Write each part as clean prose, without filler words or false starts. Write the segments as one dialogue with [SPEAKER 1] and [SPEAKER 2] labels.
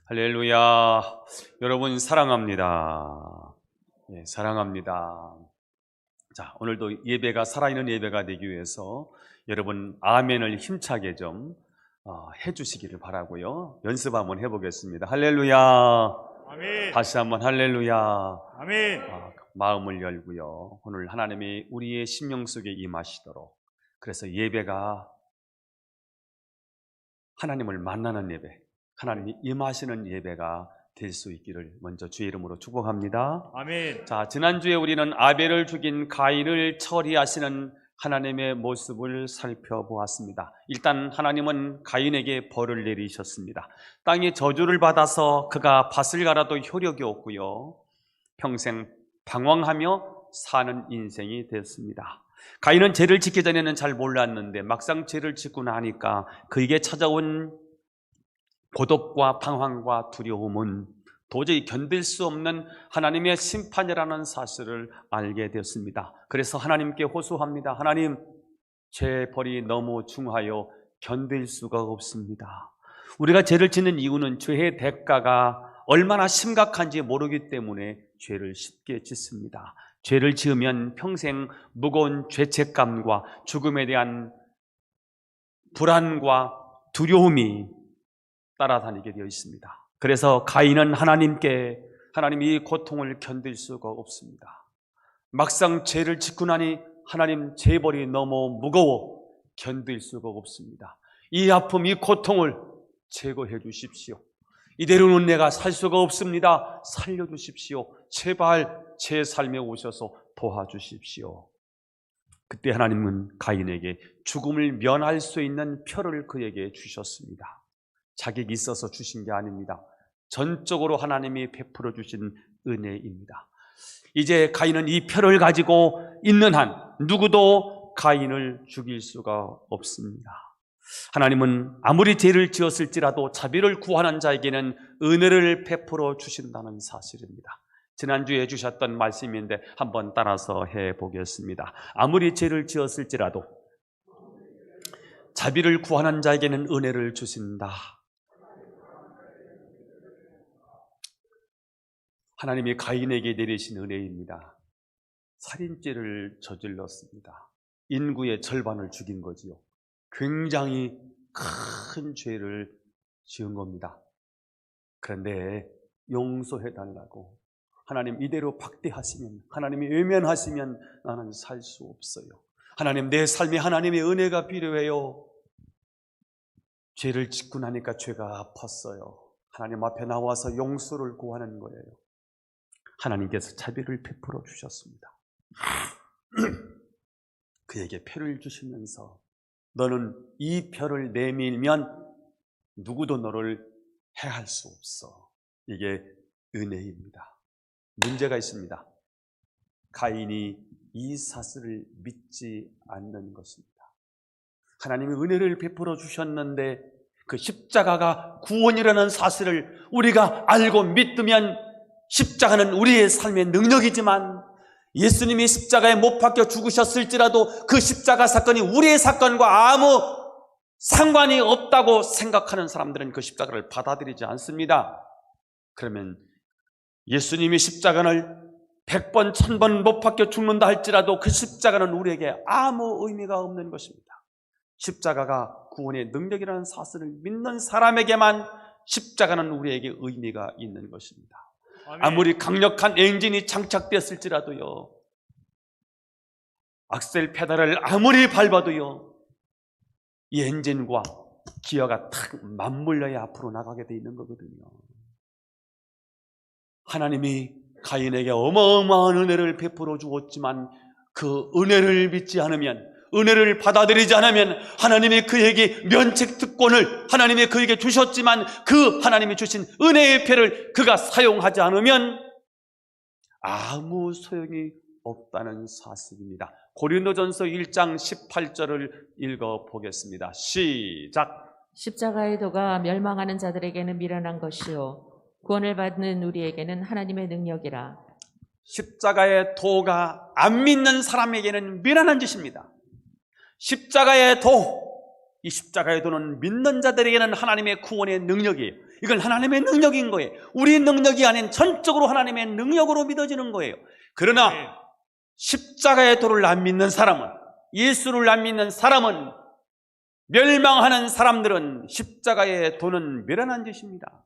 [SPEAKER 1] 할렐루야. 여러분 사랑합니다. 예, 사랑합니다. 자, 오늘도 예배가 살아있는 예배가 되기 위해서 여러분 아멘을 힘차게 좀 해주시기를 바라고요. 연습 한번 해보겠습니다. 할렐루야.
[SPEAKER 2] 아멘.
[SPEAKER 1] 다시 한번 할렐루야.
[SPEAKER 2] 아멘.
[SPEAKER 1] 마음을 열고요. 오늘 하나님이 우리의 심령 속에 임하시도록, 그래서 예배가 하나님을 만나는 예배, 하나님이 임하시는 예배가 될 수 있기를 먼저 주의 이름으로 축복합니다.
[SPEAKER 2] 아멘.
[SPEAKER 1] 자, 지난주에 우리는 아벨을 죽인 가인을 처리하시는 하나님의 모습을 살펴보았습니다. 일단 하나님은 가인에게 벌을 내리셨습니다. 땅에 저주를 받아서 그가 밭을 갈아도 효력이 없고요, 평생 방황하며 사는 인생이 됐습니다. 가인은 죄를 짓기 전에는 잘 몰랐는데 막상 죄를 짓고 나니까 그에게 찾아온 고독과 방황과 두려움은 도저히 견딜 수 없는 하나님의 심판이라는 사실을 알게 되었습니다. 그래서 하나님께 호소합니다. 하나님, 제 벌이 너무 중하여 견딜 수가 없습니다. 우리가 죄를 짓는 이유는 죄의 대가가 얼마나 심각한지 모르기 때문에 죄를 쉽게 짓습니다. 죄를 지으면 평생 무거운 죄책감과 죽음에 대한 불안과 두려움이 따라다니게 되어 있습니다. 그래서 가인은 하나님이 이 고통을 견딜 수가 없습니다. 막상 죄를 짓고 나니 하나님, 제 벌이 너무 무거워 견딜 수가 없습니다. 이 아픔, 이 고통을 제거해 주십시오. 이대로는 내가 살 수가 없습니다. 살려주십시오. 제발 제 삶에 오셔서 도와주십시오. 그때 하나님은 가인에게 죽음을 면할 수 있는 표를 그에게 주셨습니다. 자격이 있어서 주신 게 아닙니다. 전적으로 하나님이 베풀어 주신 은혜입니다. 이제 가인은 이 표를 가지고 있는 한 누구도 가인을 죽일 수가 없습니다. 하나님은 아무리 죄를 지었을지라도 자비를 구하는 자에게는 은혜를 베풀어 주신다는 사실입니다. 지난주에 주셨던 말씀인데 한번 따라서 해보겠습니다. 아무리 죄를 지었을지라도 자비를 구하는 자에게는 은혜를 주신다. 하나님이 가인에게 내리신 은혜입니다. 살인죄를 저질렀습니다. 인구의 절반을 죽인 거지요. 굉장히 큰 죄를 지은 겁니다. 그런데 용서해달라고, 하나님 이대로 박대하시면, 하나님이 외면하시면 나는 살 수 없어요. 하나님, 내 삶에 하나님의 은혜가 필요해요. 죄를 짓고 나니까 죄가 아팠어요. 하나님 앞에 나와서 용서를 구하는 거예요. 하나님께서 자비를 베풀어 주셨습니다. 그에게 표를 주시면서 너는 이 표를 내밀면 누구도 너를 해할 수 없어. 이게 은혜입니다. 문제가 있습니다. 가인이 이 사실을 믿지 않는 것입니다. 하나님이 은혜를 베풀어 주셨는데 그 십자가가 구원이라는 사실을 우리가 알고 믿으면, 십자가는 우리의 삶의 능력이지만 예수님이 십자가에 못 박혀 죽으셨을지라도 그 십자가 사건이 우리의 사건과 아무 상관이 없다고 생각하는 사람들은 그 십자가를 받아들이지 않습니다. 그러면 예수님이 십자가를 100번, 1000번 못 박혀 죽는다 할지라도 그 십자가는 우리에게 아무 의미가 없는 것입니다. 십자가가 구원의 능력이라는 사실을 믿는 사람에게만 십자가는 우리에게 의미가 있는 것입니다. 아멘. 아무리 강력한 엔진이 장착되었을지라도요, 악셀 페달을 아무리 밟아도요, 이 엔진과 기어가 탁 맞물려야 앞으로 나가게 돼 있는 거거든요. 하나님이 가인에게 어마어마한 은혜를 베풀어 주었지만 그 은혜를 믿지 않으면, 은혜를 받아들이지 않으면 하나님이 그에게 면책 특권을 하나님이 그에게 주셨지만 그 하나님이 주신 은혜의 표를 그가 사용하지 않으면 아무 소용이 없다는 사실입니다. 고린도전서 1장 18절을 읽어보겠습니다. 시작.
[SPEAKER 3] 십자가의 도가 멸망하는 자들에게는 미련한 것이요 구원을 받는 우리에게는 하나님의 능력이라.
[SPEAKER 1] 십자가의 도가 안 믿는 사람에게는 미련한 짓입니다. 십자가의 도, 이 십자가의 도는 믿는 자들에게는 하나님의 구원의 능력이에요. 이건 하나님의 능력인 거예요. 우리 능력이 아닌 전적으로 하나님의 능력으로 믿어지는 거예요. 그러나
[SPEAKER 2] 아멘.
[SPEAKER 1] 십자가의 도를 안 믿는 사람은, 예수를 안 믿는 사람은, 멸망하는 사람들은 십자가의 도는 미련한 짓입니다.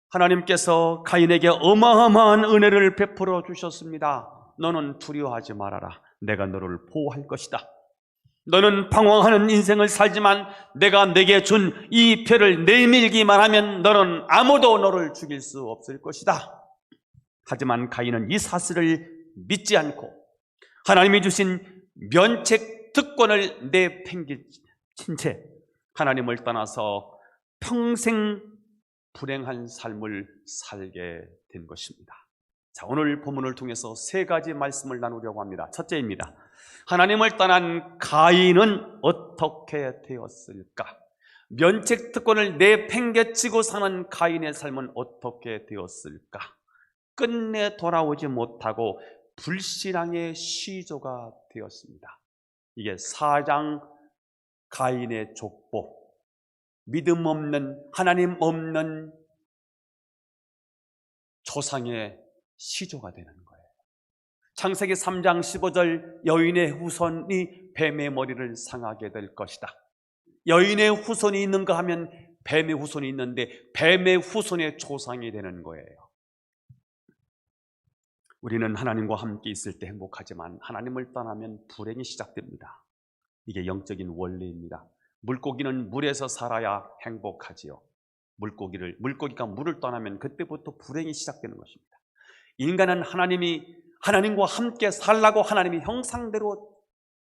[SPEAKER 1] 하나님께서 가인에게 어마어마한 은혜를 베풀어 주셨습니다. 너는 두려워하지 말아라. 내가 너를 보호할 것이다. 너는 방황하는 인생을 살지만 내가 내게 준 이 표를 내밀기만 하면 너는 아무도 너를 죽일 수 없을 것이다. 하지만 가인은 이 사실을 믿지 않고 하나님이 주신 면책 특권을 내팽개친 채 하나님을 떠나서 평생 불행한 삶을 살게 된 것입니다. 자, 오늘 본문을 통해서 세 가지 말씀을 나누려고 합니다. 첫째입니다. 하나님을 떠난 가인은 어떻게 되었을까? 면책 특권을 내팽개치고 사는 가인의 삶은 어떻게 되었을까? 끝내 돌아오지 못하고 불신앙의 시조가 되었습니다. 이게 4장 가인의 족보, 믿음 없는, 하나님 없는 조상의 시조가 되는 거예요. 창세기 3장 15절 여인의 후손이 뱀의 머리를 상하게 될 것이다. 여인의 후손이 있는가 하면 뱀의 후손이 있는데 뱀의 후손의 조상이 되는 거예요. 우리는 하나님과 함께 있을 때 행복하지만 하나님을 떠나면 불행이 시작됩니다. 이게 영적인 원리입니다. 물고기는 물에서 살아야 행복하지요. 물고기가 물을 떠나면 그때부터 불행이 시작되는 것입니다. 인간은 하나님과 함께 살라고 하나님이 형상대로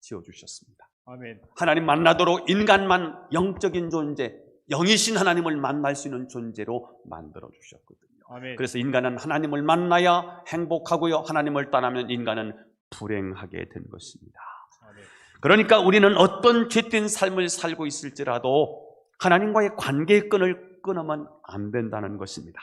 [SPEAKER 1] 지어주셨습니다.
[SPEAKER 2] 아멘.
[SPEAKER 1] 하나님 만나도록 인간만 영적인 존재, 영이신 하나님을 만날 수 있는 존재로 만들어 주셨거든요.
[SPEAKER 2] 아멘.
[SPEAKER 1] 그래서 인간은 하나님을 만나야 행복하고요, 하나님을 떠나면 인간은 불행하게 된 것입니다.
[SPEAKER 2] 아멘.
[SPEAKER 1] 그러니까 우리는 어떤 죄된 삶을 살고 있을지라도 하나님과의 관계의 끈을 끊으면 안 된다는 것입니다.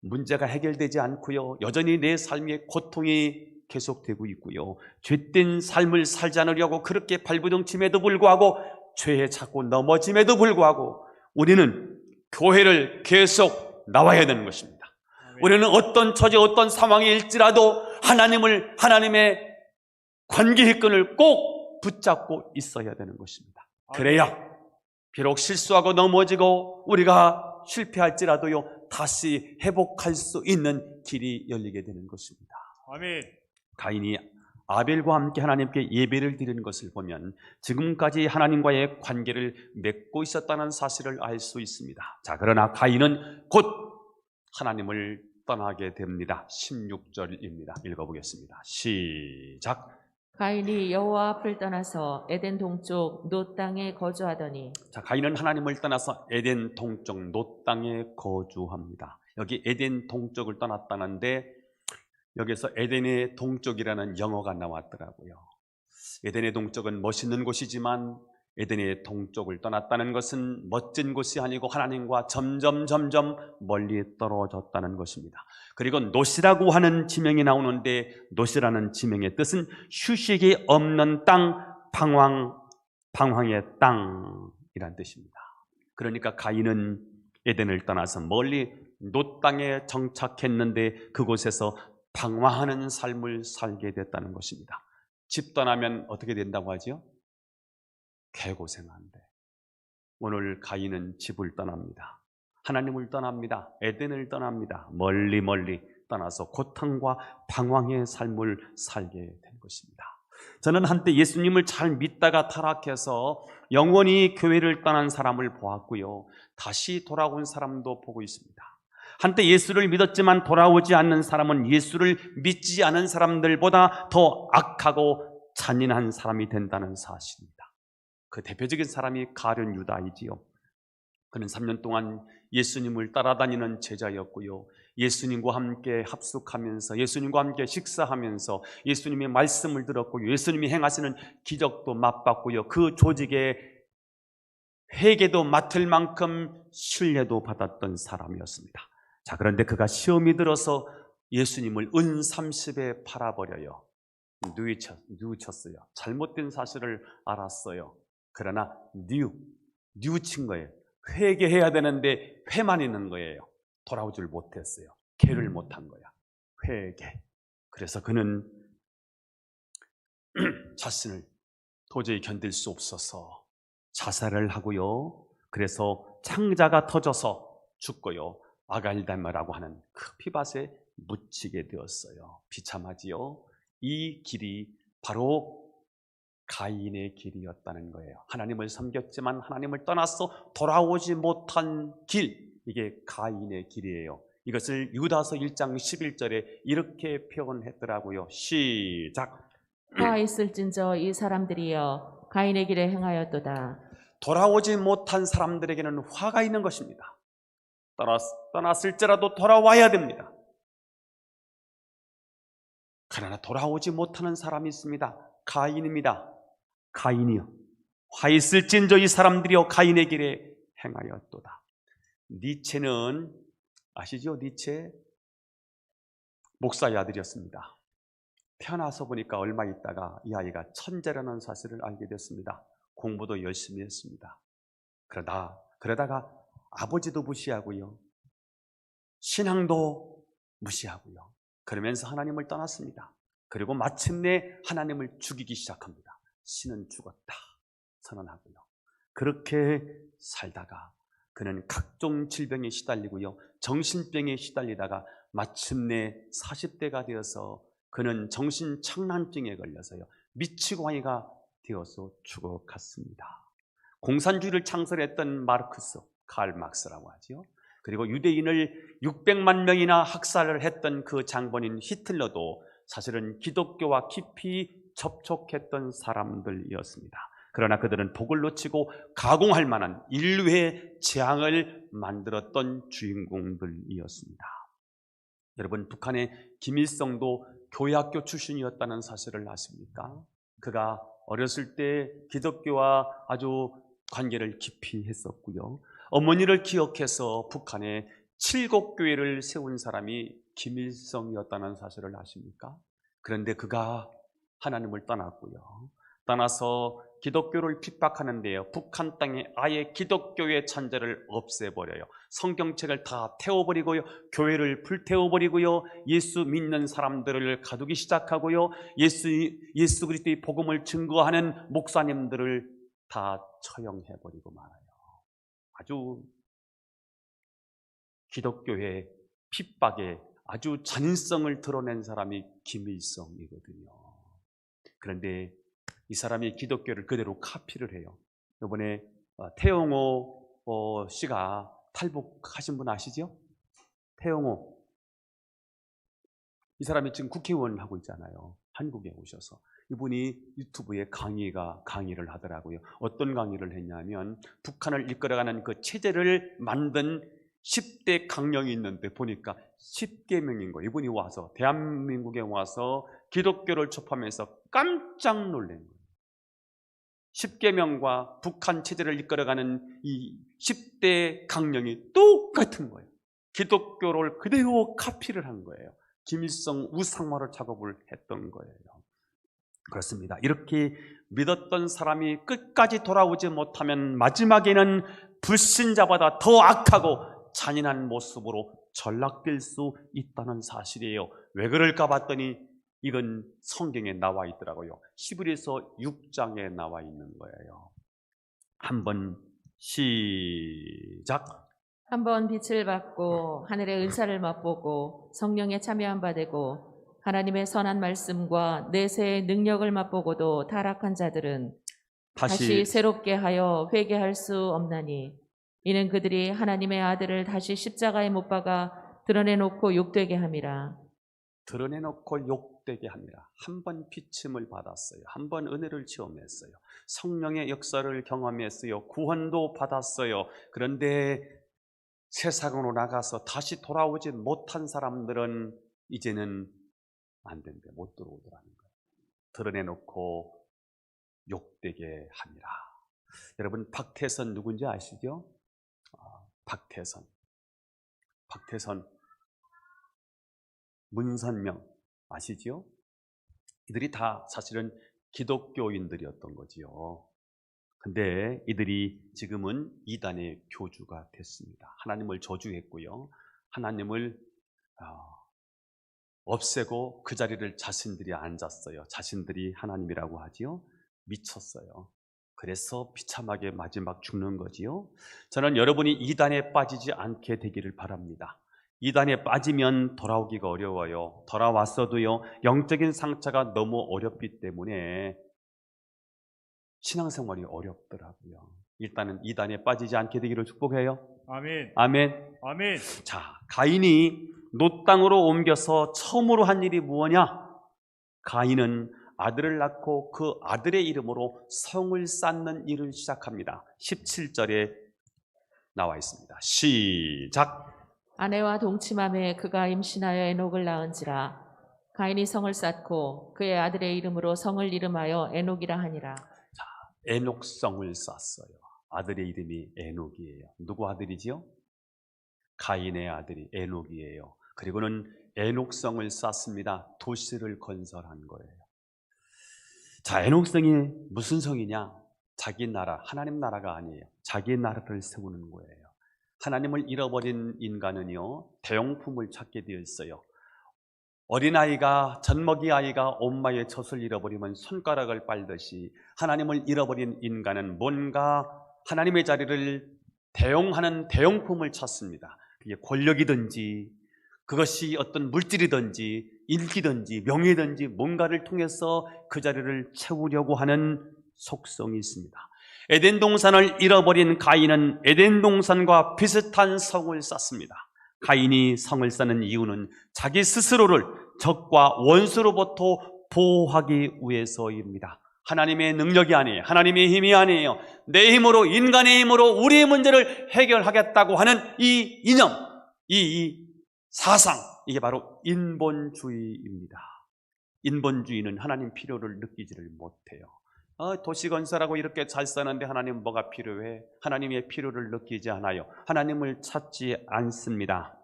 [SPEAKER 1] 문제가 해결되지 않고요, 여전히 내 삶의 고통이 계속되고 있고요, 죄된 삶을 살지 않으려고 그렇게 발부둥침에도 불구하고 죄에 자꾸 넘어짐에도 불구하고 우리는 교회를 계속 나와야 되는 것입니다.
[SPEAKER 2] 아멘.
[SPEAKER 1] 우리는 어떤 처지, 어떤 상황일지라도 하나님의 관계의 끈을 꼭 붙잡고 있어야 되는 것입니다. 그래야 비록 실수하고 넘어지고 우리가 실패할지라도요, 다시 회복할 수 있는 길이 열리게 되는 것입니다.
[SPEAKER 2] 아멘.
[SPEAKER 1] 가인이 아벨과 함께 하나님께 예배를 드리는 것을 보면 지금까지 하나님과의 관계를 맺고 있었다는 사실을 알 수 있습니다. 자, 그러나 가인은 곧 하나님을 떠나게 됩니다. 16절입니다. 읽어보겠습니다. 시작.
[SPEAKER 3] 가인이 여호와 앞을 떠나서 에덴 동쪽 노 땅에 거주하더니.
[SPEAKER 1] 자, 가인은 하나님을 떠나서 에덴 동쪽 노 땅에 거주합니다. 여기 에덴 동쪽을 떠났다는데 여기서 에덴의 동쪽이라는 영어가 나왔더라고요. 에덴의 동쪽은 멋있는 곳이지만 에덴의 동쪽을 떠났다는 것은 멋진 곳이 아니고 하나님과 점점 멀리 떨어졌다는 것입니다. 그리고 놋이라고 하는 지명이 나오는데 놋이라는 지명의 뜻은 휴식이 없는 땅, 방황의 땅이란 뜻입니다. 그러니까 가인은 에덴을 떠나서 멀리 놋 땅에 정착했는데 그곳에서 방황하는 삶을 살게 됐다는 것입니다. 집 떠나면 어떻게 된다고 하죠? 개고생한데. 오늘 가인은 집을 떠납니다. 하나님을 떠납니다. 에덴을 떠납니다. 멀리 떠나서 고통과 방황의 삶을 살게 된 것입니다. 저는 한때 예수님을 잘 믿다가 타락해서 영원히 교회를 떠난 사람을 보았고요, 다시 돌아온 사람도 보고 있습니다. 한때 예수를 믿었지만 돌아오지 않는 사람은 예수를 믿지 않은 사람들보다 더 악하고 잔인한 사람이 된다는 사실입니다. 그 대표적인 사람이 가룟 유다이지요. 그는 3년 동안 예수님을 따라다니는 제자였고요, 예수님과 함께 합숙하면서 예수님과 함께 식사하면서 예수님의 말씀을 들었고요, 예수님이 행하시는 기적도 맛봤고요, 그 조직에 회개도 맡을 만큼 신뢰도 받았던 사람이었습니다. 자, 그런데 그가 시험이 들어서 예수님을 은 30에 팔아버려요. 뉘우쳤어요. 잘못된 사실을 알았어요. 그러나 뉘우친 거예요. 회개해야 되는데 회만 있는 거예요. 돌아오질 못했어요. 개를 못한 거야. 회개. 그래서 그는 자신을 도저히 견딜 수 없어서 자살을 하고요. 그래서 창자가 터져서 죽고요. 아갈달마라고 하는 그 피밭에 묻히게 되었어요. 비참하지요. 이 길이 바로 가인의 길이었다는 거예요. 하나님을 섬겼지만 하나님을 떠나서 돌아오지 못한 길, 이게 가인의 길이에요. 이것을 유다서 1장 11절에 이렇게 표현했더라고요. 시작.
[SPEAKER 3] 화 있을진저 이 사람들이여 가인의 길에 행하였도다.
[SPEAKER 1] 돌아오지 못한 사람들에게는 화가 있는 것입니다. 떠났을지라도 돌아와야 됩니다. 그러나 돌아오지 못하는 사람이 있습니다. 가인입니다. 가인이요. 화 있을진저 이 사람들이여 가인의 길에 행하였도다. 니체는 아시죠? 니체 목사의 아들이었습니다. 태어나서 보니까 얼마 있다가 이 아이가 천재라는 사실을 알게 됐습니다. 공부도 열심히 했습니다. 그러다가 아버지도 무시하고요. 신앙도 무시하고요. 그러면서 하나님을 떠났습니다. 그리고 마침내 하나님을 죽이기 시작합니다. 신은 죽었다 선언하고요. 그렇게 살다가 그는 각종 질병에 시달리고요. 정신병에 시달리다가 마침내 40대가 되어서 그는 정신착란증에 걸려서요. 미치광이가 되어서 죽어갔습니다. 공산주의를 창설했던 마르크스, 칼 막스라고 하죠. 그리고 유대인을 600만 명이나 학살을 했던 그 장본인 히틀러도 사실은 기독교와 깊이 접촉했던 사람들이었습니다. 그러나 그들은 복을 놓치고 가공할 만한 인류의 재앙을 만들었던 주인공들이었습니다. 여러분, 북한의 김일성도 교회학교 출신이었다는 사실을 아십니까? 그가 어렸을 때 기독교와 아주 관계를 깊이 했었고요. 어머니를 기억해서 북한에 7곡교회를 세운 사람이 김일성이었다는 사실을 아십니까? 그런데 그가 하나님을 떠났고요. 떠나서 기독교를 핍박하는데요. 북한 땅에 아예 기독교의 잔재를 없애버려요. 성경책을 다 태워버리고요. 교회를 불태워버리고요. 예수 믿는 사람들을 가두기 시작하고요. 예수 그리스도의 복음을 증거하는 목사님들을 다 처형해버리고 말아요. 아주 기독교의 핍박에 아주 잔인성을 드러낸 사람이 김일성이거든요. 그런데 이 사람이 기독교를 그대로 카피를 해요. 이번에 태영호 씨가 탈북하신 분 아시죠? 태영호. 이 사람이 지금 국회의원을 하고 있잖아요. 한국에 오셔서. 이분이 유튜브에 강의를 하더라고요. 어떤 강의를 했냐면 북한을 이끌어가는 그 체제를 만든 10대 강령이 있는데 보니까 10계명인 거예요. 이분이 와서 대한민국에 와서 기독교를 접하면서 깜짝 놀란 거예요. 10계명과 북한 체제를 이끌어가는 이 10대 강령이 똑같은 거예요. 기독교를 그대로 카피를 한 거예요. 김일성 우상화를 작업을 했던 거예요. 그렇습니다. 이렇게 믿었던 사람이 끝까지 돌아오지 못하면 마지막에는 불신자보다 더 악하고 잔인한 모습으로 전락될 수 있다는 사실이에요. 왜 그럴까 봤더니 이건 성경에 나와 있더라고요. 히브리서 6장에 나와 있는 거예요. 한번 시작.
[SPEAKER 3] 한번 빛을 받고 하늘의 은사를 맛보고 성령에 참여한 바 되고 하나님의 선한 말씀과 내세의 능력을 맛보고도 타락한 자들은 다시 새롭게 하여 회개할 수 없나니 이는 그들이 하나님의 아들을 다시 십자가에 못 박아 드러내놓고 욕되게 함이라.
[SPEAKER 1] 드러내놓고 욕되게 합니다. 한 번 비침을 받았어요. 한 번 은혜를 체험했어요. 성령의 역사를 경험했어요. 구원도 받았어요. 그런데 세상으로 나가서 다시 돌아오지 못한 사람들은 이제는 안 된대. 못 들어오더라는 거예요. 드러내놓고 욕되게 합니다. 여러분, 박태선 누군지 아시죠? 박태선, 문선명 아시죠? 이들이 다 사실은 기독교인들이었던 거지요. 근데 이들이 지금은 이단의 교주가 됐습니다. 하나님을 저주했고요. 하나님을 없애고 그 자리를 자신들이 앉았어요. 자신들이 하나님이라고 하지요. 미쳤어요. 그래서 비참하게 마지막 죽는 거지요. 저는 여러분이 이단에 빠지지 않게 되기를 바랍니다. 이단에 빠지면 돌아오기가 어려워요. 돌아왔어도요, 영적인 상처가 너무 어렵기 때문에 신앙생활이 어렵더라고요. 일단은 이단에 빠지지 않게 되기를 축복해요.
[SPEAKER 2] 아멘.
[SPEAKER 1] 아멘.
[SPEAKER 2] 아멘.
[SPEAKER 1] 자, 가인이 놋 땅으로 옮겨서 처음으로 한 일이 무엇냐? 가인은 아들을 낳고 그 아들의 이름으로 성을 쌓는 일을 시작합니다. 17절에 나와 있습니다. 시작.
[SPEAKER 3] 아내와 동침함에 그가 임신하여 에녹을 낳은지라. 가인이 성을 쌓고 그의 아들의 이름으로 성을 이름하여 에녹이라 하니라.
[SPEAKER 1] 에녹성을 쌓았어요. 아들의 이름이 에녹이에요. 누구 아들이지요? 가인의 아들이 에녹이에요. 그리고는 에녹성을 쌓습니다. 도시를 건설한 거예요. 자, 에녹성이 무슨 성이냐? 자기 나라, 하나님 나라가 아니에요. 자기 나라를 세우는 거예요. 하나님을 잃어버린 인간은요, 대용품을 찾게 되어 있어요. 어린아이가, 젖먹이 아이가 엄마의 젖을 잃어버리면 손가락을 빨듯이 하나님을 잃어버린 인간은 뭔가 하나님의 자리를 대용하는 대용품을 찾습니다. 그게 권력이든지 그것이 어떤 물질이든지 인기든지 명예든지 뭔가를 통해서 그 자리를 채우려고 하는 속성이 있습니다. 에덴 동산을 잃어버린 가인은 에덴 동산과 비슷한 성을 쌓습니다. 가인이 성을 쌓는 이유는 자기 스스로를 적과 원수로부터 보호하기 위해서입니다. 하나님의 능력이 아니에요. 하나님의 힘이 아니에요. 내 힘으로, 인간의 힘으로 우리의 문제를 해결하겠다고 하는 이 이념, 이 사상, 이게 바로 인본주의입니다. 인본주의는 하나님 필요를 느끼지를 못해요. 도시 건설하고 이렇게 잘 사는데 하나님 뭐가 필요해? 하나님의 필요를 느끼지 않아요. 하나님을 찾지 않습니다.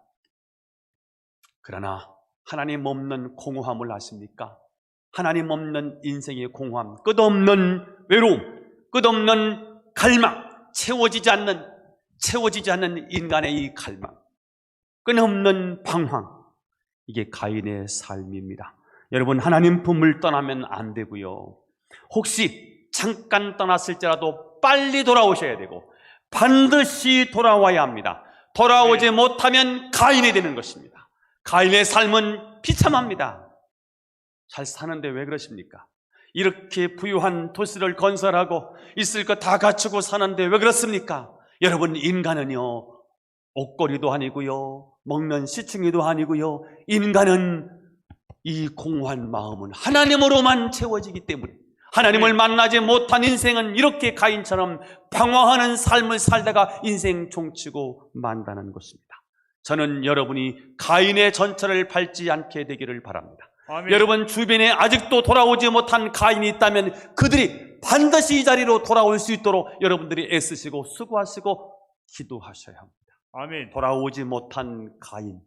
[SPEAKER 1] 그러나 하나님 없는 공허함을 아십니까? 하나님 없는 인생의 공허함, 끝없는 외로움, 끝없는 갈망, 채워지지 않는 인간의 이 갈망, 끊임없는 방황, 이게 가인의 삶입니다. 여러분, 하나님 품을 떠나면 안 되고요. 혹시 잠깐 떠났을지라도 빨리 돌아오셔야 되고 반드시 돌아와야 합니다. 돌아오지 못하면 가인이 되는 것입니다. 가인의 삶은 비참합니다. 잘 사는데 왜 그러십니까? 이렇게 부유한 도시를 건설하고 있을 것 다 갖추고 사는데 왜 그렇습니까? 여러분, 인간은요, 옷걸이도 아니고요, 먹는 시충이도 아니고요, 인간은 이 공허한 마음은 하나님으로만 채워지기 때문에 하나님을 만나지 못한 인생은 이렇게 가인처럼 방황하는 삶을 살다가 인생 종치고 만다는 것입니다. 저는 여러분이 가인의 전철을 밟지 않게 되기를 바랍니다.
[SPEAKER 2] 아멘.
[SPEAKER 1] 여러분 주변에 아직도 돌아오지 못한 가인이 있다면 그들이 반드시 이 자리로 돌아올 수 있도록 여러분들이 애쓰시고 수고하시고 기도하셔야 합니다.
[SPEAKER 2] 아멘.
[SPEAKER 1] 돌아오지 못한 가인,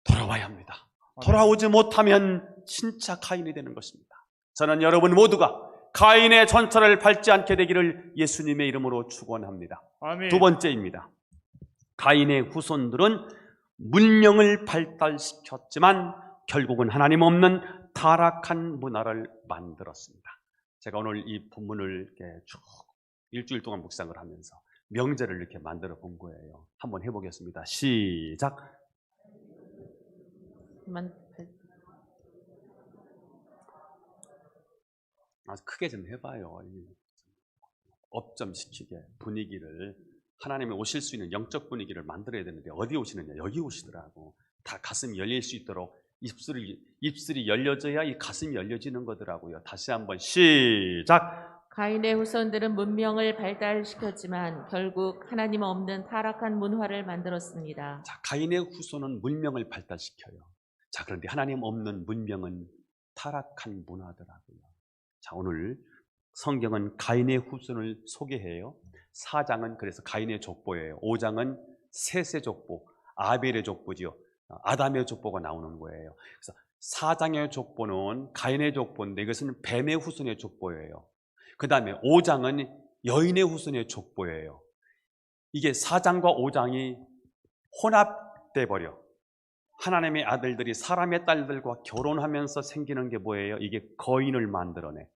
[SPEAKER 1] 돌아와야 합니다. 돌아오지 못하면 진짜 가인이 되는 것입니다. 저는 여러분 모두가 가인의 전철을 밟지 않게 되기를 예수님의 이름으로 축원합니다.
[SPEAKER 2] 아멘.
[SPEAKER 1] 두 번째입니다. 가인의 후손들은 문명을 발달시켰지만 결국은 하나님 없는 타락한 문화를 만들었습니다. 제가 오늘 이 본문을 이렇게 쭉 일주일 동안 묵상을 하면서 명제를 이렇게 만들어 본 거예요. 한번 해보겠습니다. 시작. 아주 크게 좀 해봐요. 업 좀 시키게 분위기를, 하나님이 오실 수 있는 영적 분위기를 만들어야 되는데 어디 오시느냐? 여기 오시더라고. 다 가슴이 열릴 수 있도록 입술이 열려져야 이 가슴이 열려지는 거더라고요. 다시 한번 시작.
[SPEAKER 3] 가인의 후손들은 문명을 발달시켰지만 결국 하나님 없는 타락한 문화를 만들었습니다.
[SPEAKER 1] 자, 가인의 후손은 문명을 발달시켜요. 자, 그런데 하나님 없는 문명은 타락한 문화더라고요. 자, 오늘 성경은 가인의 후손을 소개해요. 4장은 그래서 가인의 족보예요. 5장은 셋의 족보, 아벨의 족보지요. 아담의 족보가 나오는 거예요. 그래서 4장의 족보는 가인의 족보인데 이것은 뱀의 후손의 족보예요. 그 다음에 5장은 여인의 후손의 족보예요. 이게 4장과 5장이 혼합돼 버려. 하나님의 아들들이 사람의 딸들과 결혼하면서 생기는 게 뭐예요? 이게 거인을 만들어내.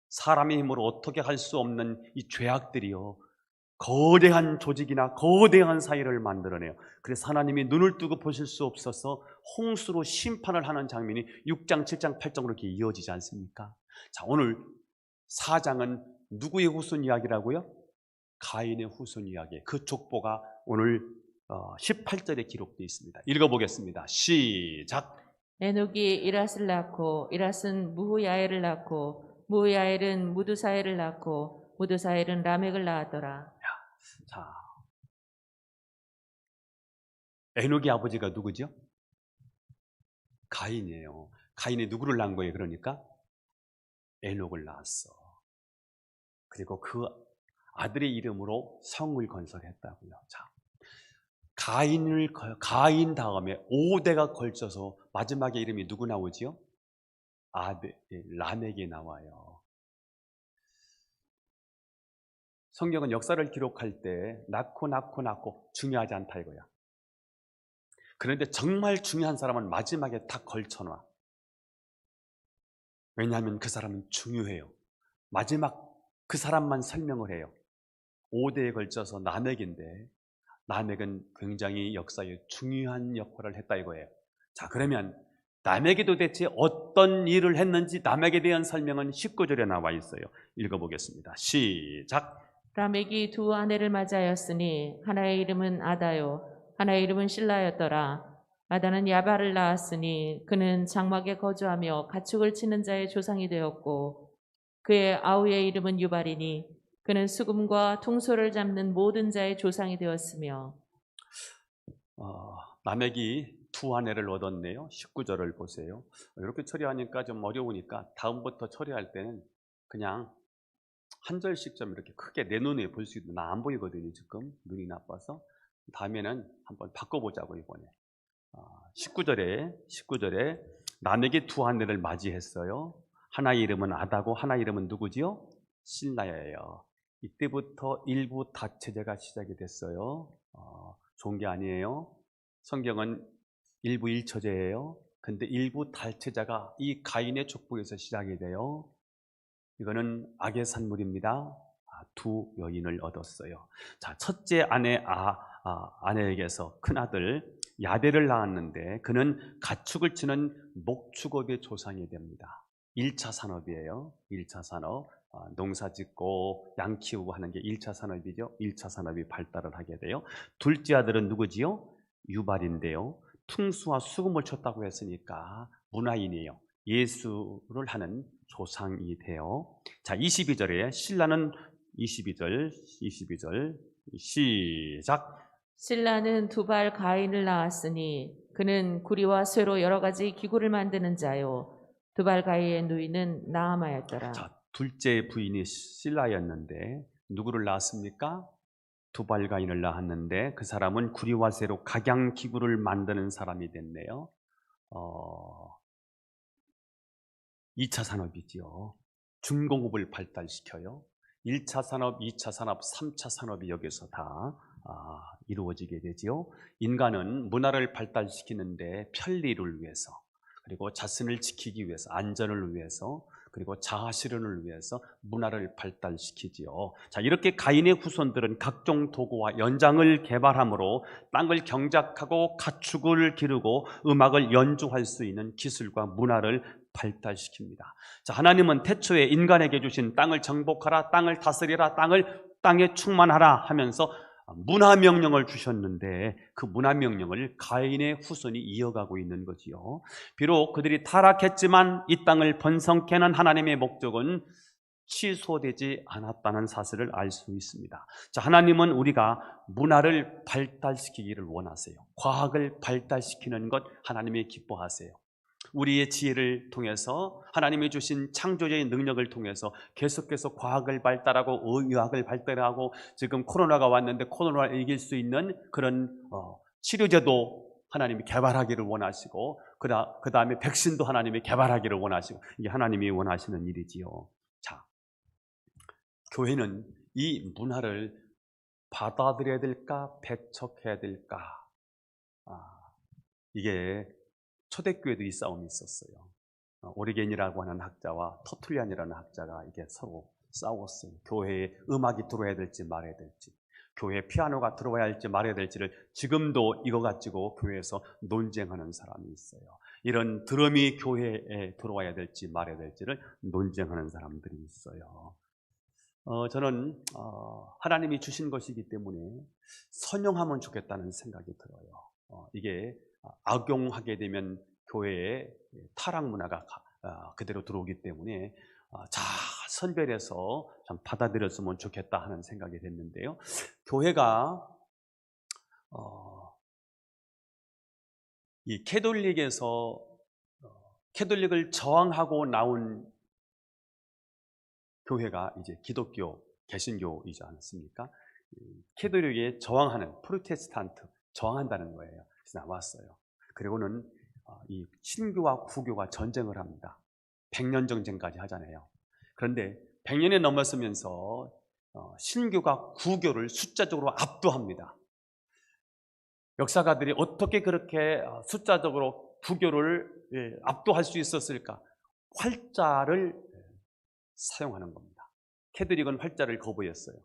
[SPEAKER 1] 사람의 힘으로 어떻게 할 수 없는 이 죄악들이요, 거대한 조직이나 거대한 사회를 만들어내요. 그래서 하나님이 눈을 뜨고 보실 수 없어서 홍수로 심판을 하는 장면이 6장, 7장, 8장으로 이렇게 이어지지 않습니까? 자, 오늘 4장은 누구의 후손 이야기라고요? 가인의 후손 이야기. 그 족보가 오늘 18절에 기록되어 있습니다. 읽어보겠습니다. 시작.
[SPEAKER 3] 에녹이 이랏을 낳고 이랏은 무후야엘을 낳고 무후야엘은 무두사엘을 낳고 무두사엘은 라멕을 낳았더라.
[SPEAKER 1] 자, 에녹의 아버지가 누구죠? 가인이에요. 가인이 누구를 낳은 거예요? 그러니까 에녹을 낳았어. 그리고 그 아들의 이름으로 성을 건설했다고요. 자, 가인 다음에 5대가 걸쳐서 마지막에 이름이 누구 나오지요? 라멕이 나와요. 성경은 역사를 기록할 때 낳고 중요하지 않다 이거야. 그런데 정말 중요한 사람은 마지막에 다 걸쳐놔. 왜냐하면 그 사람은 중요해요. 마지막 그 사람만 설명을 해요. 5대에 걸쳐서 라멕인데, 라멕은 굉장히 역사에 중요한 역할을 했다 이거예요. 자, 그러면 라멕이 도대체 어떤 일을 했는지 라멕에 대한 설명은 19절에 나와 있어요. 읽어보겠습니다. 시작.
[SPEAKER 3] 라멕이 두 아내를 맞이하였으니 하나의 이름은 아다요 하나의 이름은 실라였더라. 아다는 야발을 낳았으니 그는 장막에 거주하며 가축을 치는 자의 조상이 되었고 그의 아우의 이름은 유발이니 그는 수금과 퉁소를 잡는 모든 자의 조상이 되었으며.
[SPEAKER 1] 라멕이 두 아내를 얻었네요. 19절을 보세요. 이렇게 처리하니까 좀 어려우니까 다음부터 처리할 때는 그냥 한 절씩 좀 이렇게 크게 내 눈에 볼 수 있는, 나 안 보이거든요 지금 눈이 나빠서. 다음에는 한번 바꿔보자고 이번에. 19절에 라멕이 두 아내를 맞이했어요. 하나의 이름은 아다고 하나의 이름은 누구지요? 실라예요. 이때부터 일부 다체제가 시작이 됐어요. 좋은 게 아니에요. 성경은 일부 일처제예요. 근데 일부 다체제가 이 가인의 족보에서 시작이 돼요. 이거는 악의 산물입니다. 두 여인을 얻었어요. 자, 첫째 아내에게서 큰아들 야벨을 낳았는데 그는 가축을 치는 목축업의 조상이 됩니다. 1차 산업이에요. 1차 산업. 농사 짓고 양 키우고 하는 게 1차 산업이죠. 1차 산업이 발달을 하게 돼요. 둘째 아들은 누구지요? 유발인데요. 퉁수와 수금을 쳤다고 했으니까 문화인이에요. 예수를 하는 조상이 돼요. 자, 22절에 신라는 22절 시작.
[SPEAKER 3] 실라는 두발 가인을 낳았으니 그는 구리와 쇠로 여러 가지 기구를 만드는 자요 두발 가인의 누이는 나아마였더라.
[SPEAKER 1] 자, 둘째 부인이 실라였는데 누구를 낳았습니까? 두발 가인을 낳았는데 그 사람은 구리와 쇠로 각양 기구를 만드는 사람이 됐네요. 2차 산업이지요. 중공업을 발달시켜요. 1차 산업, 2차 산업, 3차 산업이 여기서 다 이루어지게 되지요. 인간은 문화를 발달시키는데 편리를 위해서, 그리고 자신을 지키기 위해서, 안전을 위해서, 그리고 자아 실현을 위해서 문화를 발달시키지요. 자, 이렇게 가인의 후손들은 각종 도구와 연장을 개발함으로 땅을 경작하고 가축을 기르고 음악을 연주할 수 있는 기술과 문화를 발달시킵니다. 자, 하나님은 태초에 인간에게 주신 땅을 정복하라, 땅을 다스리라, 땅에 충만하라 하면서 문화 명령을 주셨는데 그 문화 명령을 가인의 후손이 이어가고 있는 거지요. 비록 그들이 타락했지만 이 땅을 번성케 하는 하나님의 목적은 취소되지 않았다는 사실을 알 수 있습니다. 자, 하나님은 우리가 문화를 발달시키기를 원하세요. 과학을 발달시키는 것 하나님이 기뻐하세요. 우리의 지혜를 통해서, 하나님이 주신 창조적인 능력을 통해서 계속해서 과학을 발달하고 의학을 발달하고, 지금 코로나가 왔는데 코로나를 이길 수 있는 그런 치료제도 하나님이 개발하기를 원하시고, 그 다음에 백신도 하나님이 개발하기를 원하시고, 이게 하나님이 원하시는 일이지요. 자, 교회는 이 문화를 받아들여야 될까, 배척해야 될까? 이게 초대교회도 이 싸움이 있었어요. 오리겐이라고 하는 학자와 터툴리안이라는 학자가 이게 서로 싸웠어요. 교회에 음악이 들어와야 될지 말아야 될지, 교회에 피아노가 들어와야 할지 말아야 될지를 지금도 이거 가지고 교회에서 논쟁하는 사람이 있어요. 이런 드럼이 교회에 들어와야 될지 말아야 될지를 논쟁하는 사람들이 있어요. 저는 하나님이 주신 것이기 때문에 선용하면 좋겠다는 생각이 들어요. 이게 악용하게 되면 교회에 타락 문화가 그대로 들어오기 때문에 잘 선별해서 좀 받아들였으면 좋겠다 하는 생각이 됐는데요. 교회가 이 캐톨릭에서 캐톨릭을 저항하고 나온 교회가 이제 기독교, 개신교이지 않습니까? 캐톨릭에 저항하는 프로테스탄트, 저항한다는 거예요. 그래서 나왔어요. 그리고는 이 신교와 구교가 전쟁을 합니다. 100년 전쟁까지 하잖아요. 그런데 100년이 넘었으면서 신교가 구교를 숫자적으로 압도합니다. 역사가들이 어떻게 그렇게 숫자적으로 구교를 압도할 수 있었을까? 활자를 사용하는 겁니다. 캐톨릭은 활자를 거부했어요.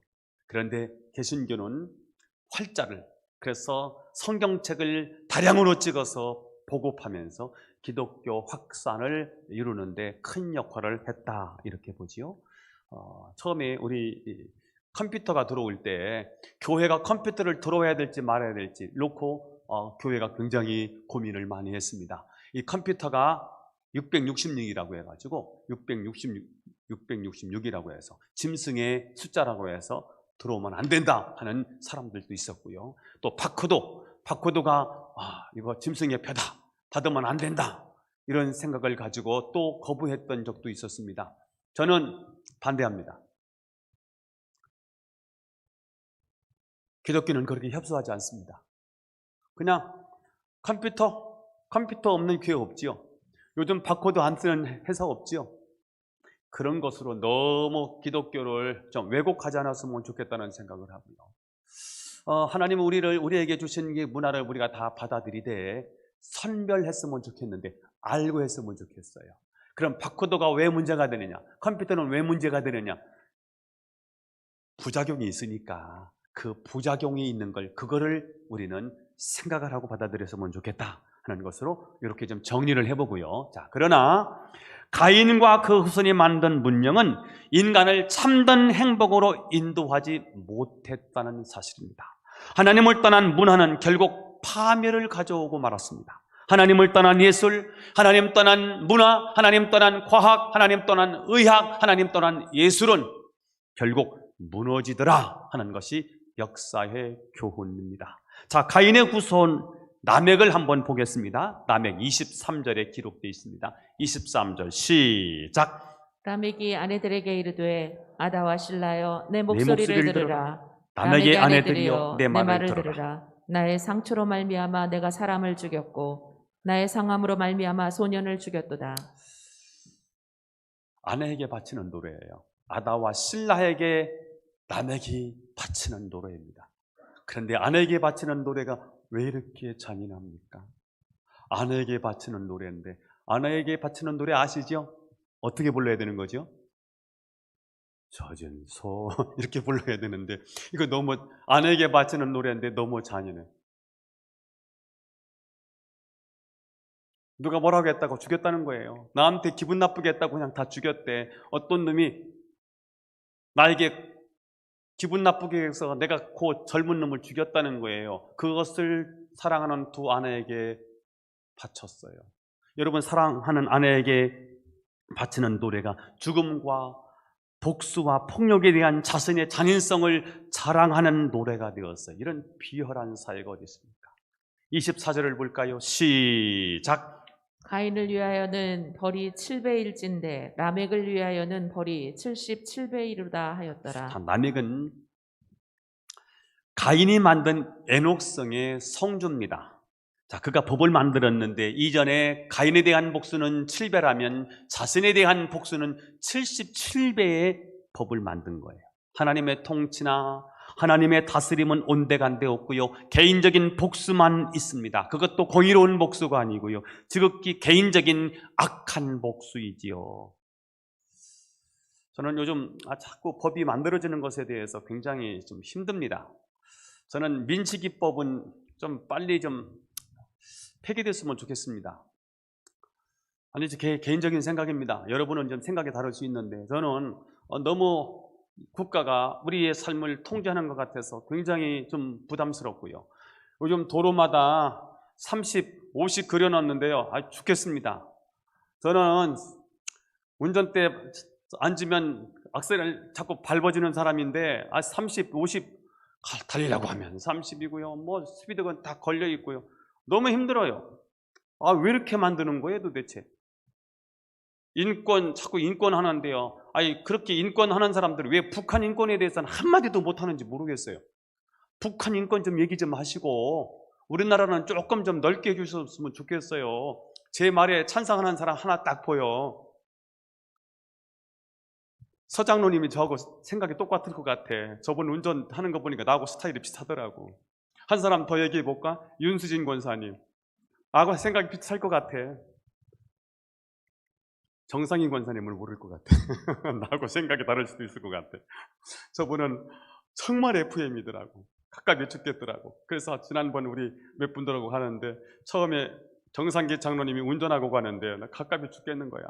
[SPEAKER 1] 그런데 개신교는 활자를, 그래서 성경책을 다량으로 찍어서 보급하면서 기독교 확산을 이루는데 큰 역할을 했다, 이렇게 보지요. 처음에 우리 컴퓨터가 들어올 때 교회가 컴퓨터를 들어와야 될지 말아야 될지 놓고 교회가 굉장히 고민을 많이 했습니다. 이 컴퓨터가 666이라고 해가지고 666이라고 해서 짐승의 숫자라고 해서 들어오면 안 된다 하는 사람들도 있었고요. 또 바코드가 이거 짐승의 표다, 받으면 안 된다, 이런 생각을 가지고 또 거부했던 적도 있었습니다. 저는 반대합니다. 기독교는 그렇게 협소하지 않습니다. 그냥 컴퓨터 없는 교회 없지요. 요즘 바코드 안 쓰는 회사 없지요. 그런 것으로 너무 기독교를 좀 왜곡하지 않았으면 좋겠다는 생각을 하고요. 하나님은 우리에게 주신 이 문화를 우리가 다 받아들이되 선별했으면 좋겠는데 알고 했으면 좋겠어요. 그럼 바코드가 왜 문제가 되느냐? 컴퓨터는 왜 문제가 되느냐? 부작용이 있으니까 그 부작용이 있는 그거를 우리는 생각을 하고 받아들였으면 좋겠다 하는 것으로 이렇게 좀 정리를 해보고요. 자, 그러나 가인과 그 후손이 만든 문명은 인간을 참된 행복으로 인도하지 못했다는 사실입니다. 하나님을 떠난 문화는 결국 파멸을 가져오고 말았습니다. 하나님을 떠난 예술, 하나님 떠난 문화, 하나님 떠난 과학, 하나님 떠난 의학, 하나님 떠난 예술은 결국 무너지더라 하는 것이 역사의 교훈입니다. 자, 가인의 후손 라멕을 한번 보겠습니다. 라멕 23절에 기록되어 있습니다. 23절 시작.
[SPEAKER 3] 라멕이 아내들에게 이르되 아다와 실라여 내 목소리를 들으라.
[SPEAKER 1] 라멕의
[SPEAKER 3] 라멕의
[SPEAKER 1] 아내들이여 내 말을 들으라.
[SPEAKER 3] 나의 상처로 말미암아 내가 사람을 죽였고 나의 상함으로 말미암아 소년을 죽였도다.
[SPEAKER 1] 아내에게 바치는 노래예요. 아다와 실라에게 라멕이 바치는 노래입니다. 그런데 아내에게 바치는 노래가 왜 이렇게 잔인합니까? 아내에게 바치는 노래인데, 아내에게 바치는 노래 아시죠? 어떻게 불러야 되는 거죠? 젖은 소 이렇게 불러야 되는데, 이거 너무 아내에게 바치는 노래인데 너무 잔인해. 누가 뭐라고 했다고 죽였다는 거예요. 나한테 기분 나쁘게 했다고 그냥 다 죽였대. 어떤 놈이 나에게 기분 나쁘게 해서 내가 그 젊은 놈을 죽였다는 거예요. 그것을 사랑하는 두 아내에게 바쳤어요. 여러분, 사랑하는 아내에게 바치는 노래가 죽음과 복수와 폭력에 대한 자신의 잔인성을 자랑하는 노래가 되었어요. 이런 비열한 사회가 어디 있습니까? 24절을 볼까요? 시작.
[SPEAKER 3] 가인을 위하여는 벌이 7배일진데 라멕을 위하여는 벌이 77배이르다 하였더라.
[SPEAKER 1] 라멕은 가인이 만든 에녹성의 성조입니다. 자, 그가 법을 만들었는데 이전에 가인에 대한 복수는 7배라면 자신에 대한 복수는 77배의 법을 만든 거예요. 하나님의 통치나 하나님의 다스림은 온데간데 없고요. 개인적인 복수만 있습니다. 그것도 공의로운 복수가 아니고요. 지극히 개인적인 악한 복수이지요. 저는 요즘 자꾸 법이 만들어지는 것에 대해서 굉장히 좀 힘듭니다. 저는 민치기법은 좀 빨리 좀 폐기됐으면 좋겠습니다. 아니, 제 개인적인 생각입니다. 여러분은 좀 생각이 다를 수 있는데, 저는 너무 국가가 우리의 삶을 통제하는 것 같아서 굉장히 좀 부담스럽고요. 요즘 도로마다 30, 50 그려놨는데요. 죽겠습니다. 저는 운전대 앉으면 악셀을 자꾸 밟아주는 사람인데 30, 50 달리려고 하면 30이고요. 뭐 스피드건 다 걸려 있고요. 너무 힘들어요. 왜 이렇게 만드는 거예요, 도대체? 자꾸 인권 하는데요. 그렇게 인권하는 사람들이 왜 북한 인권에 대해서는 한마디도 못하는지 모르겠어요. 북한 인권 좀 얘기 좀 하시고 우리나라는 조금 좀 넓게 해주셨으면 좋겠어요. 제 말에 찬성하는 사람 하나 딱 보여. 서장로님이 저하고 생각이 똑같을 것 같아. 저번 운전하는 거 보니까 나하고 스타일이 비슷하더라고. 한 사람 더 얘기해 볼까? 윤수진 권사님. 나하고 생각이 비슷할 것 같아. 정상인 권사님을 모를 것 같아. 나하고 생각이 다를 수도 있을 것 같아. 저분은 정말 FM이더라고. 가깝게 죽겠더라고. 그래서 지난번 우리 몇 분들하고 가는데 처음에 정상기 장로님이 운전하고 가는데 나 가깝게 죽겠는 거야.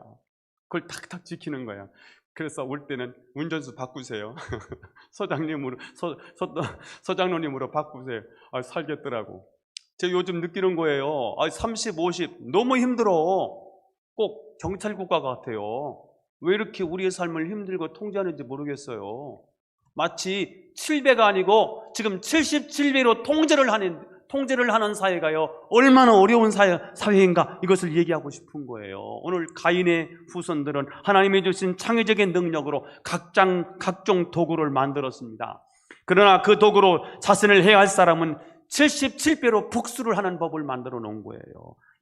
[SPEAKER 1] 그걸 탁탁 지키는 거야. 그래서 올 때는 운전수 바꾸세요. 서장로님으로 바꾸세요. 살겠더라고. 제가 요즘 느끼는 거예요. 30, 50 너무 힘들어. 꼭 경찰 국가 같아요. 왜 이렇게 우리의 삶을 힘들고 통제하는지 모르겠어요. 마치 7배가 아니고 지금 77배로 통제를 하는 사회가요, 얼마나 어려운 사회인가, 이것을 얘기하고 싶은 거예요. 오늘 가인의 후손들은 하나님이 주신 창의적인 능력으로 각종 도구를 만들었습니다. 그러나 그 도구로 자신을 해할 사람은 77배로 복수를 하는 법을 만들어 놓은 거예요.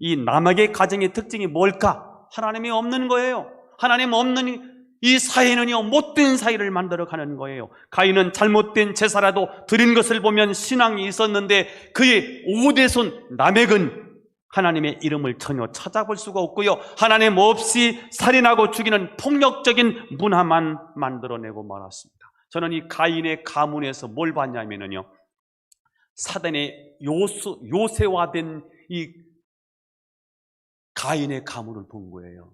[SPEAKER 1] 이 남에게 가정의 특징이 뭘까? 하나님이 없는 거예요. 하나님 없는 이 사회는요, 못된 사회를 만들어가는 거예요. 가인은 잘못된 제사라도 드린 것을 보면 신앙이 있었는데 그의 오대손 라멕은 하나님의 이름을 전혀 찾아볼 수가 없고요, 하나님 없이 살인하고 죽이는 폭력적인 문화만 만들어내고 말았습니다. 저는 이 가인의 가문에서 뭘 봤냐면요, 사단의 요새화된 이 가인의 가문을 본 거예요.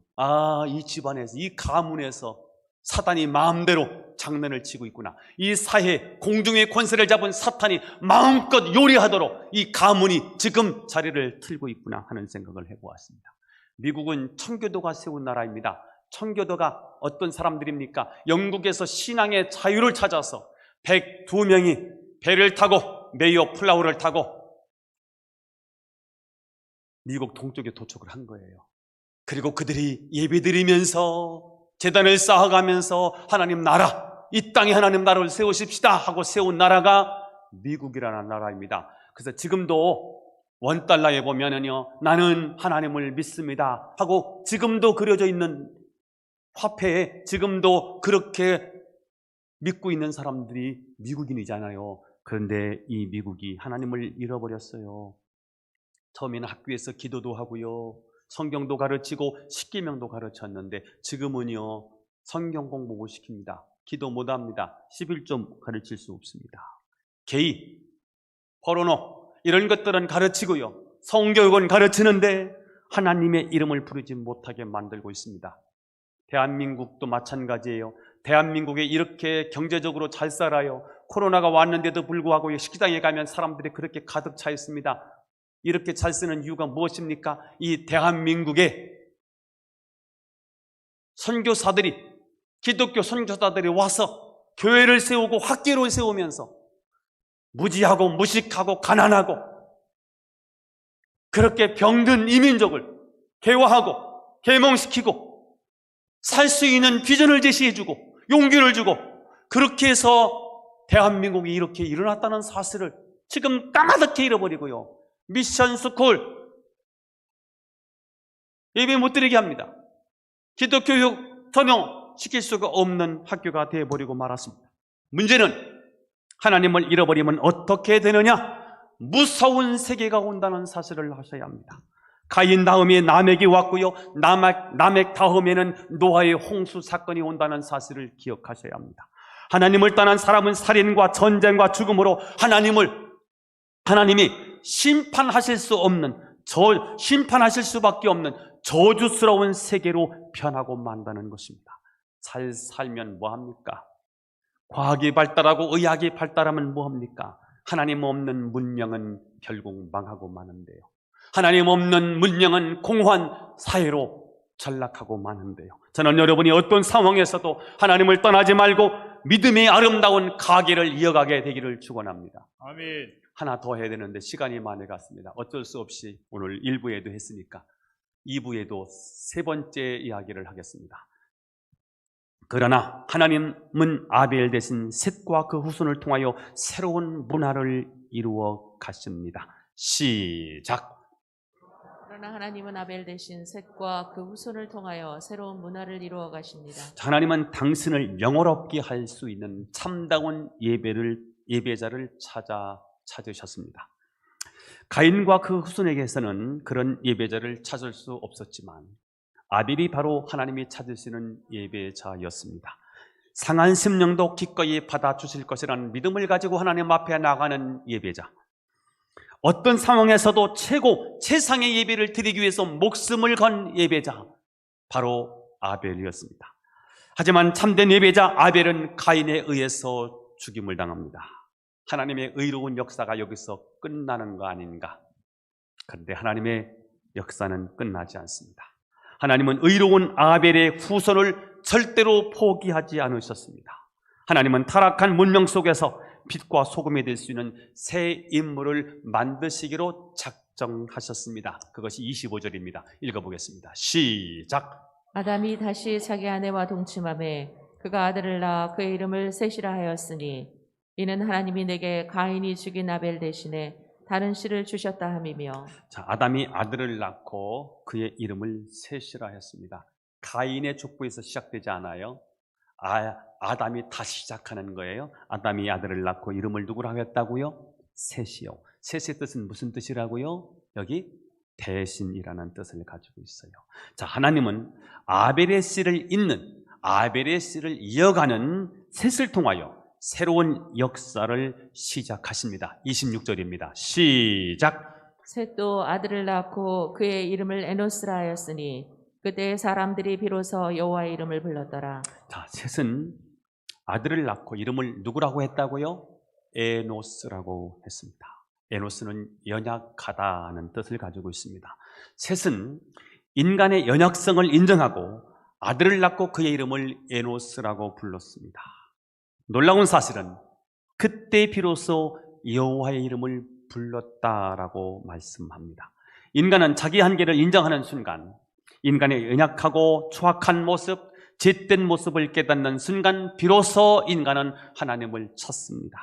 [SPEAKER 1] 이 집안에서, 이 가문에서 사단이 마음대로 장난을 치고 있구나. 이 사회 공중의 권세를 잡은 사탄이 마음껏 요리하도록 이 가문이 지금 자리를 틀고 있구나 하는 생각을 해보았습니다. 미국은 청교도가 세운 나라입니다. 청교도가 어떤 사람들입니까? 영국에서 신앙의 자유를 찾아서 102명이 배를 타고 메이어 플라우를 타고 미국 동쪽에 도착을 한 거예요. 그리고 그들이 예배드리면서 제단을 쌓아가면서 하나님 나라, 이 땅에 하나님 나라를 세우십시다 하고 세운 나라가 미국이라는 나라입니다. 그래서 지금도 원달러에 보면은요, 나는 하나님을 믿습니다 하고 지금도 그려져 있는 화폐에 지금도 그렇게 믿고 있는 사람들이 미국인이잖아요. 그런데 이 미국이 하나님을 잃어버렸어요. 처음에는 학교에서 기도도 하고요, 성경도 가르치고 십계명도 가르쳤는데 지금은요, 성경 공부 못 시킵니다. 기도 못 합니다. 11조 가르칠 수 없습니다. 게이, 포르노 이런 것들은 가르치고요, 성교육은 가르치는데 하나님의 이름을 부르지 못하게 만들고 있습니다. 대한민국도 마찬가지예요. 대한민국에 이렇게 경제적으로 잘 살아요. 코로나가 왔는데도 불구하고 식당에 가면 사람들이 그렇게 가득 차 있습니다. 이렇게 잘 쓰는 이유가 무엇입니까? 이 대한민국에 선교사들이, 기독교 선교사들이 와서 교회를 세우고 학교를 세우면서 무지하고 무식하고 가난하고 그렇게 병든 이민족을 개화하고 계몽시키고 살 수 있는 비전을 제시해주고 용기를 주고, 그렇게 해서 대한민국이 이렇게 일어났다는 사실을 지금 까마득히 잃어버리고요, 미션 스쿨 예배 못 드리게 합니다. 기독교육 전용 시킬 수가 없는 학교가 되어버리고 말았습니다. 문제는 하나님을 잃어버리면 어떻게 되느냐? 무서운 세계가 온다는 사실을 하셔야 합니다. 가인 다음에 라멕이 왔고요. 라멕 다음에는 노아의 홍수 사건이 온다는 사실을 기억하셔야 합니다. 하나님을 떠난 사람은 살인과 전쟁과 죽음으로 하나님이 심판하실 수밖에 없는 저주스러운 세계로 변하고 만다는 것입니다. 잘 살면 뭐합니까? 과학이 발달하고 의학이 발달하면 뭐합니까? 하나님 없는 문명은 결국 망하고 마는데요. 하나님 없는 문명은 공허한 사회로 전락하고 마는데요. 저는 여러분이 어떤 상황에서도 하나님을 떠나지 말고 믿음의 아름다운 가계를 이어가게 되기를 축원합니다.
[SPEAKER 2] 아멘.
[SPEAKER 1] 하나 더 해야 되는데 시간이 많이 갔습니다. 어쩔 수 없이 오늘 1부에도 했으니까 2부에도 세 번째 이야기를 하겠습니다. 그러나 하나님은 아벨 대신 셋과 그 후손을 통하여 새로운 문화를 이루어 가십니다. 시작.
[SPEAKER 3] 그러나 하나님은 아벨 대신 셋과 그 후손을 통하여 새로운 문화를 이루어 가십니다.
[SPEAKER 1] 하나님은 당신을 영화롭게 할 수 있는 참다운 예배자를 찾으셨습니다. 가인과 그 후손에게서는 그런 예배자를 찾을 수 없었지만 아벨이 바로 하나님이 찾으시는 예배자였습니다. 상한 심령도 기꺼이 받아주실 것이라는 믿음을 가지고 하나님 앞에 나가는 예배자, 어떤 상황에서도 최상의 예배를 드리기 위해서 목숨을 건 예배자, 바로 아벨이었습니다. 하지만 참된 예배자 아벨은 가인에 의해서 죽임을 당합니다. 하나님의 의로운 역사가 여기서 끝나는 거 아닌가? 그런데 하나님의 역사는 끝나지 않습니다. 하나님은 의로운 아벨의 후손을 절대로 포기하지 않으셨습니다. 하나님은 타락한 문명 속에서 빛과 소금이 될 수 있는 새 인물을 만드시기로 작정하셨습니다. 그것이 25절입니다. 읽어보겠습니다. 시작.
[SPEAKER 3] 아담이 다시 자기 아내와 동침하매 그가 아들을 낳아 그의 이름을 셋이라 하였으니 이는 하나님이 내게 가인이 죽인 아벨 대신에 다른 씨를 주셨다 함이며.
[SPEAKER 1] 자, 아담이 아들을 낳고 그의 이름을 셋이라 했습니다. 가인의 족보에서 시작되지 않아요. 아담이 다시 시작하는 거예요. 아담이 아들을 낳고 이름을 누구라고 했다고요? 셋이요. 셋의 뜻은 무슨 뜻이라고요? 여기 대신이라는 뜻을 가지고 있어요. 자, 하나님은 아벨의 씨를 잇는, 아벨의 씨를 이어가는 셋을 통하여 새로운 역사를 시작하십니다. 26절입니다. 시작.
[SPEAKER 3] 셋도 아들을 낳고 그의 이름을 에노스라 하였으니 그때 사람들이 비로소 여호와의 이름을 불렀더라.
[SPEAKER 1] 자, 셋은 아들을 낳고 이름을 누구라고 했다고요? 에노스라고 했습니다. 에노스는 연약하다는 뜻을 가지고 있습니다. 셋은 인간의 연약성을 인정하고 아들을 낳고 그의 이름을 에노스라고 불렀습니다. 놀라운 사실은 그때 비로소 여호와의 이름을 불렀다라고 말씀합니다. 인간은 자기 한계를 인정하는 순간, 인간의 연약하고 추악한 모습, 죄된 모습을 깨닫는 순간 비로소 인간은 하나님을 찾습니다.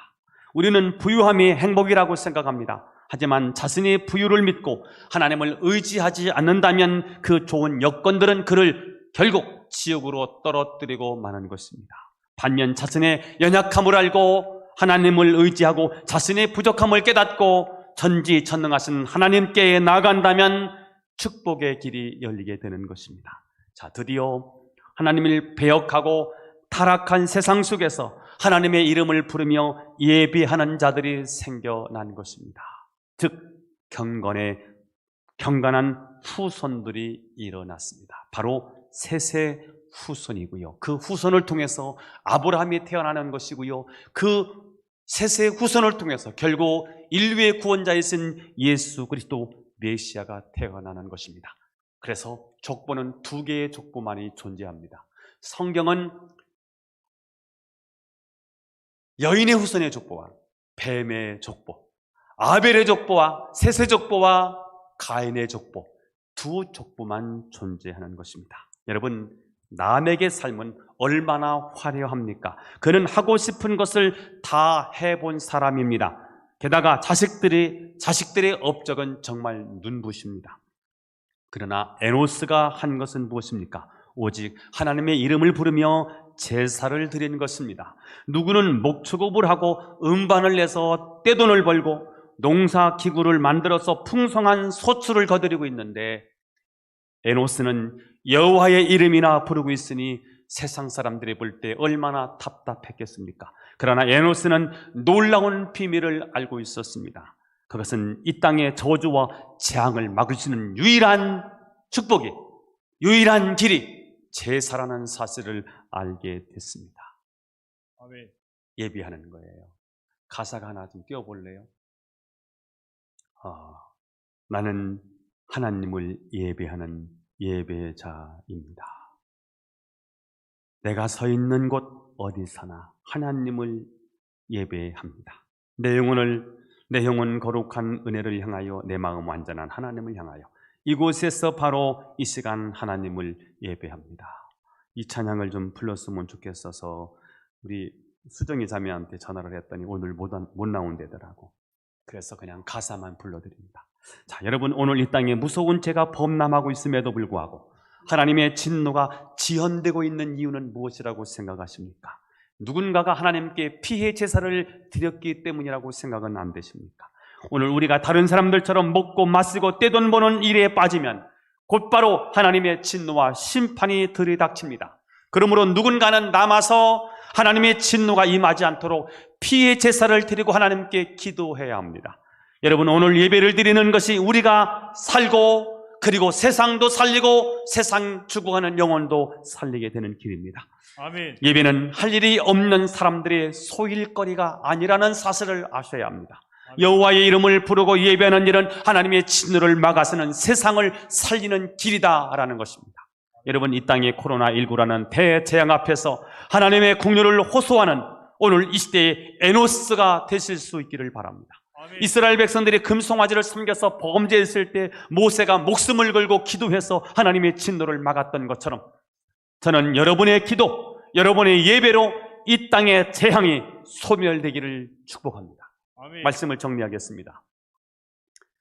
[SPEAKER 1] 우리는 부유함이 행복이라고 생각합니다. 하지만 자신의 부유를 믿고 하나님을 의지하지 않는다면 그 좋은 여건들은 그를 결국 지옥으로 떨어뜨리고 마는 것입니다. 반면 자신의 연약함을 알고 하나님을 의지하고 자신의 부족함을 깨닫고 전지전능하신 하나님께 나아간다면 축복의 길이 열리게 되는 것입니다. 자, 드디어 하나님을 배역하고 타락한 세상 속에서 하나님의 이름을 부르며 예배하는 자들이 생겨난 것입니다. 즉 경건한 후손들이 일어났습니다. 바로 셋의 후손이고요. 그 후손을 통해서 아브라함이 태어나는 것이고요. 그 셋의 후손을 통해서 결국 인류의 구원자이신 예수 그리스도 메시아가 태어나는 것입니다. 그래서 족보는 두 개의 족보만이 존재합니다. 성경은 여인의 후손의 족보와 뱀의 족보, 아벨의 족보와 셋의 족보와 가인의 족보, 두 족보만 존재하는 것입니다. 여러분, 라멕의 삶은 얼마나 화려합니까? 그는 하고 싶은 것을 다 해본 사람입니다. 게다가 자식들의 업적은 정말 눈부십니다. 그러나 에노스가 한 것은 무엇입니까? 오직 하나님의 이름을 부르며 제사를 드린 것입니다. 누구는 목축업을 하고 음반을 내서 떼돈을 벌고 농사 기구를 만들어서 풍성한 소출을 거두리고 있는데, 에노스는 여호와의 이름이나 부르고 있으니 세상 사람들이 볼 때 얼마나 답답했겠습니까? 그러나 에노스는 놀라운 비밀을 알고 있었습니다. 그것은 이 땅의 저주와 재앙을 막을 수 있는 유일한 축복이, 유일한 길이 제사라는 사실을 알게 됐습니다.
[SPEAKER 2] 아멘.
[SPEAKER 1] 예비하는 거예요. 가사가 하나 좀 띄워볼래요? 나는 하나님을 예배하는 예배자입니다. 내가 서 있는 곳 어디서나 하나님을 예배합니다. 내 영혼 거룩한 은혜를 향하여, 내 마음 완전한 하나님을 향하여 이곳에서 바로 이 시간 하나님을 예배합니다. 이 찬양을 좀 불렀으면 좋겠어서 우리 수정이 자매한테 전화를 했더니 오늘 못 나온대더라고. 그래서 그냥 가사만 불러드립니다. 자, 여러분, 오늘 이 땅에 무서운 죄가 범람하고 있음에도 불구하고 하나님의 진노가 지연되고 있는 이유는 무엇이라고 생각하십니까? 누군가가 하나님께 피해 제사를 드렸기 때문이라고 생각은 안 되십니까? 오늘 우리가 다른 사람들처럼 먹고 마시고 떼돈 버는 일에 빠지면 곧바로 하나님의 진노와 심판이 들이닥칩니다. 그러므로 누군가는 남아서 하나님의 진노가 임하지 않도록 피해 제사를 드리고 하나님께 기도해야 합니다. 여러분, 오늘 예배를 드리는 것이 우리가 살고, 그리고 세상도 살리고 세상 죽어가는 영혼도 살리게 되는 길입니다.
[SPEAKER 2] 아멘.
[SPEAKER 1] 예배는 할 일이 없는 사람들의 소일거리가 아니라는 사실을 아셔야 합니다. 여호와의 이름을 부르고 예배하는 일은 하나님의 진노를 막아서는 세상을 살리는 길이다라는 것입니다. 여러분, 이 땅의 코로나19라는 대재앙 앞에서 하나님의 국률을 호소하는 오늘 이 시대의 에노스가 되실 수 있기를 바랍니다.
[SPEAKER 2] 아멘.
[SPEAKER 1] 이스라엘 백성들이 금송아지를 섬겨서 범죄했을 때 모세가 목숨을 걸고 기도해서 하나님의 진노를 막았던 것처럼, 저는 여러분의 기도, 여러분의 예배로 이 땅의 재앙이 소멸되기를 축복합니다.
[SPEAKER 2] 아멘.
[SPEAKER 1] 말씀을 정리하겠습니다.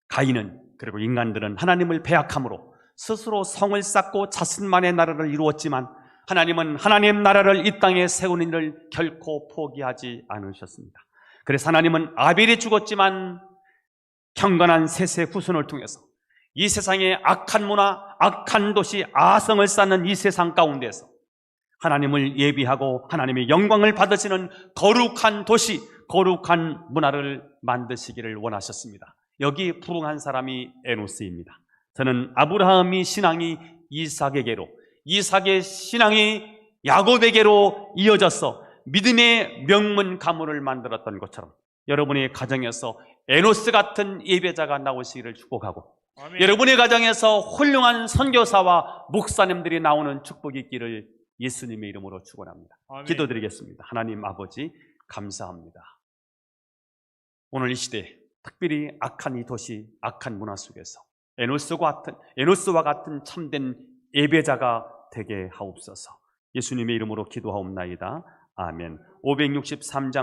[SPEAKER 1] 가인은, 그리고 인간들은 하나님을 배약함으로 스스로 성을 쌓고 자신만의 나라를 이루었지만, 하나님은 하나님 나라를 이 땅에 세우는 일을 결코 포기하지 않으셨습니다. 그래서 하나님은 아벨이 죽었지만 경건한 셋의 후손을 통해서 이 세상의 악한 문화, 악한 도시, 아성을 쌓는 이 세상 가운데서 하나님을 예비하고 하나님의 영광을 받으시는 거룩한 도시, 거룩한 문화를 만드시기를 원하셨습니다. 여기 부응한 사람이 에노스입니다. 저는 아브라함의 신앙이 이삭에게로, 이삭의 신앙이 야곱에게로 이어져서 믿음의 명문 가문을 만들었던 것처럼 여러분의 가정에서 에노스 같은 예배자가 나오시기를 축복하고,
[SPEAKER 2] 아멘.
[SPEAKER 1] 여러분의 가정에서 훌륭한 선교사와 목사님들이 나오는 축복이 있기를 예수님의 이름으로 축원합니다.
[SPEAKER 2] 아멘.
[SPEAKER 1] 기도드리겠습니다. 하나님 아버지, 감사합니다. 오늘 이 시대, 특별히 악한 이 도시, 악한 문화 속에서 에노스와 같은 참된 예배자가 되게 하옵소서. 예수님의 이름으로 기도하옵나이다. 아멘. 563장